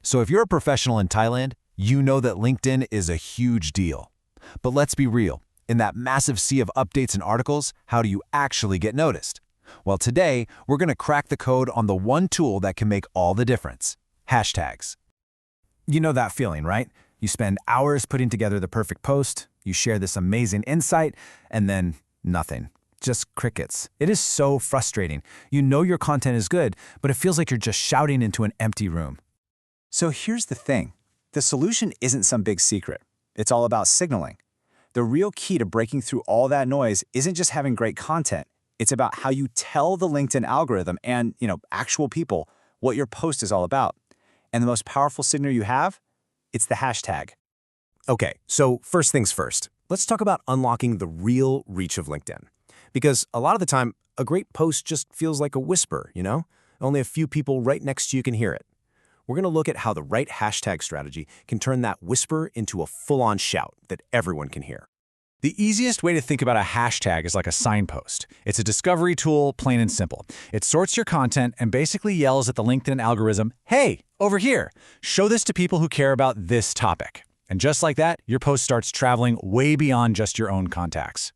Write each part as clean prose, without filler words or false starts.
So if you're a professional in Thailand, you know that LinkedIn is a huge deal. But let's be real. In that massive sea of updates and articles, how do you actually get noticed? Well, today, we're going to crack the code on the one tool that can make all the difference: hashtags. You know that feeling, right? You spend hours putting together the perfect post, you share this amazing insight, and then nothing. Just crickets. It is so frustrating. You know your content is good, but it feels like you're just shouting into an empty room. So here's the thing. The solution isn't some big secret. It's all about signaling. The real key to breaking through all that noise isn't just having great content. It's about how you tell the LinkedIn algorithm and, actual people what your post is all about. And the most powerful signal you have? It's the hashtag. Okay, so first things first. Let's talk about unlocking the real reach of LinkedIn. Because a lot of the time, a great post just feels like a whisper, Only a few people right next to you can hear it. We're going to look at how the right hashtag strategy can turn that whisper into a full-on shout that everyone can hear. The easiest way to think about a hashtag is like a signpost. It's a discovery tool, plain and simple. It sorts your content and basically yells at the LinkedIn algorithm, "Hey, over here, show this to people who care about this topic." And just like that, your post starts traveling way beyond just your own contacts.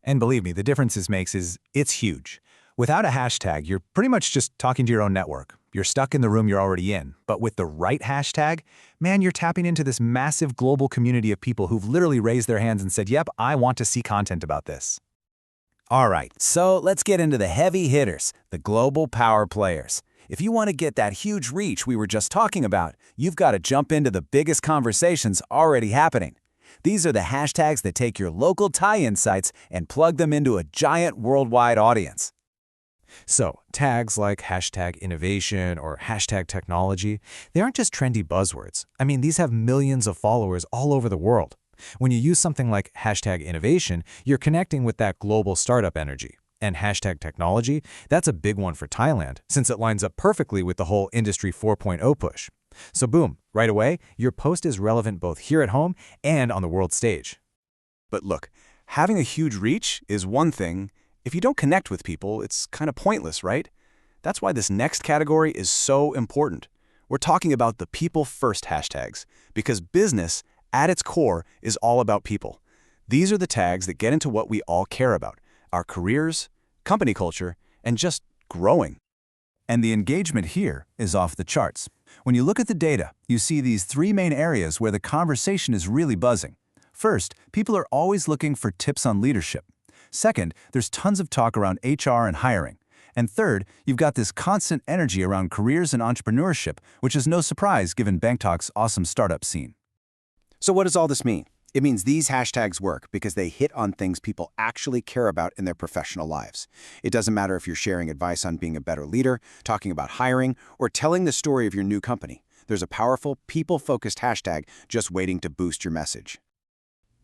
And believe me, the difference this makes is it's huge. Without a hashtag, you're pretty much just talking to your own network. You're stuck in the room you're already in. But with the right hashtag, man, you're tapping into this massive global community of people who've literally raised their hands and said, yep, I want to see content about this. All right, so let's get into the heavy hitters, the global power players. If you want to get that huge reach we were just talking about, you've got to jump into the biggest conversations already happening. These are the hashtags that take your local Thai insights and plug them into a giant worldwide audience. So, tags like hashtag innovation or hashtag technology, they aren't just trendy buzzwords. I mean, these have millions of followers all over the world. When you use something like hashtag innovation, you're connecting with that global startup energy. And hashtag technology, that's a big one for Thailand, since it lines up perfectly with the whole Industry 4.0 push. So boom, right away, your post is relevant both here at home and on the world stage. But look, having a huge reach is one thing. If you don't connect with people, it's kind of pointless, right? That's why this next category is so important. We're talking about the people-first hashtags, because business, at its core, is all about people. These are the tags that get into what we all care about: our careers, company culture, and just growing. And the engagement here is off the charts. When you look at the data, you see these three main areas where the conversation is really buzzing. First, people are always looking for tips on leadership. Second, there's tons of talk around HR and hiring. And third, you've got this constant energy around careers and entrepreneurship, which is no surprise given Bangkok's awesome startup scene. So what does all this mean? It means these hashtags work because they hit on things people actually care about in their professional lives. It doesn't matter if you're sharing advice on being a better leader, talking about hiring, or telling the story of your new company. There's a powerful, people-focused hashtag just waiting to boost your message.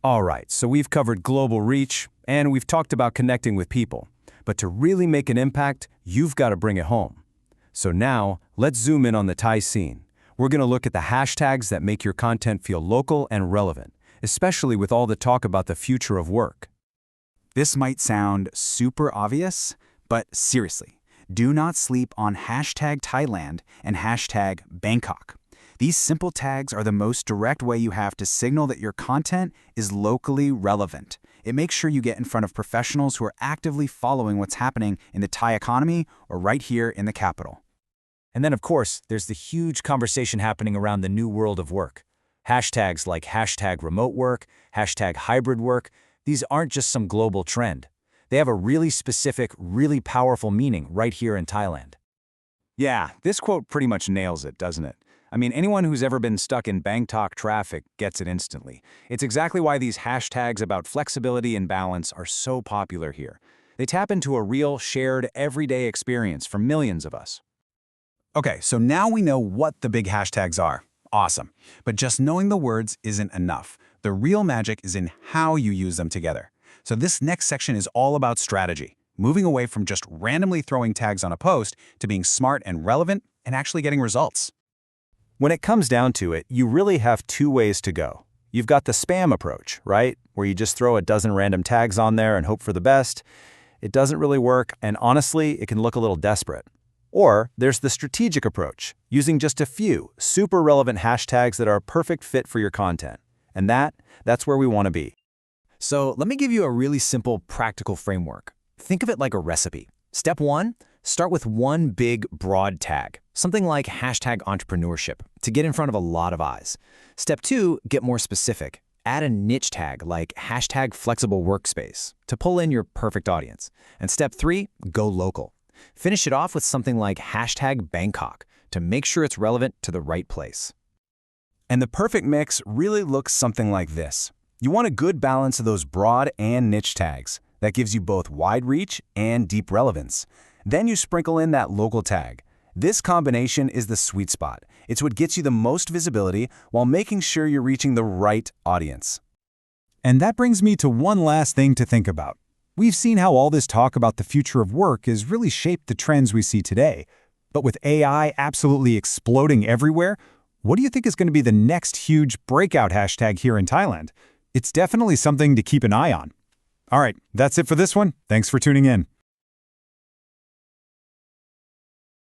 All right, so we've covered global reach, and we've talked about connecting with people. But to really make an impact, you've got to bring it home. So now, let's zoom in on the Thai scene. We're going to look at the hashtags that make your content feel local and relevant, especially with all the talk about the future of work. This might sound super obvious, but seriously, do not sleep on hashtag Thailand and hashtag Bangkok. These simple tags are the most direct way you have to signal that your content is locally relevant. It makes sure you get in front of professionals who are actively following what's happening in the Thai economy or right here in the capital. And then, of course, there's the huge conversation happening around the new world of work. Hashtags like hashtag remote work, hashtag hybrid work, these aren't just some global trend. They have a really specific, really powerful meaning right here in Thailand. Yeah, this quote pretty much nails it, doesn't it? I mean, anyone who's ever been stuck in Bangkok traffic gets it instantly. It's exactly why these hashtags about flexibility and balance are so popular here. They tap into a real, shared, everyday experience for millions of us. Okay, so now we know what the big hashtags are. Awesome. But just knowing the words isn't enough. The real magic is in how you use them together. So this next section is all about strategy, moving away from just randomly throwing tags on a post to being smart and relevant and actually getting results. When it comes down to it, you really have two ways to go. You've got the spam approach, right? Where you just throw a dozen random tags on there and hope for the best. It doesn't really work, and honestly, it can look a little desperate. Or there's the strategic approach, using just a few super relevant hashtags that are a perfect fit for your content. And that's where we want to be. So let me give you a really simple, practical framework. Think of it like a recipe. Step 1, start with one big, broad tag, something like hashtag entrepreneurship, to get in front of a lot of eyes. Step 2, get more specific. Add a niche tag like hashtag flexible workspace to pull in your perfect audience. And step 3, go local. Finish it off with something like hashtag Bangkok to make sure it's relevant to the right place. And the perfect mix really looks something like this. You want a good balance of those broad and niche tags. That gives you both wide reach and deep relevance. Then you sprinkle in that local tag. This combination is the sweet spot. It's what gets you the most visibility while making sure you're reaching the right audience. And that brings me to one last thing to think about. We've seen how all this talk about the future of work has really shaped the trends we see today. But with AI absolutely exploding everywhere, what do you think is going to be the next huge breakout hashtag here in Thailand? It's definitely something to keep an eye on. All right, that's it for this one. Thanks for tuning in.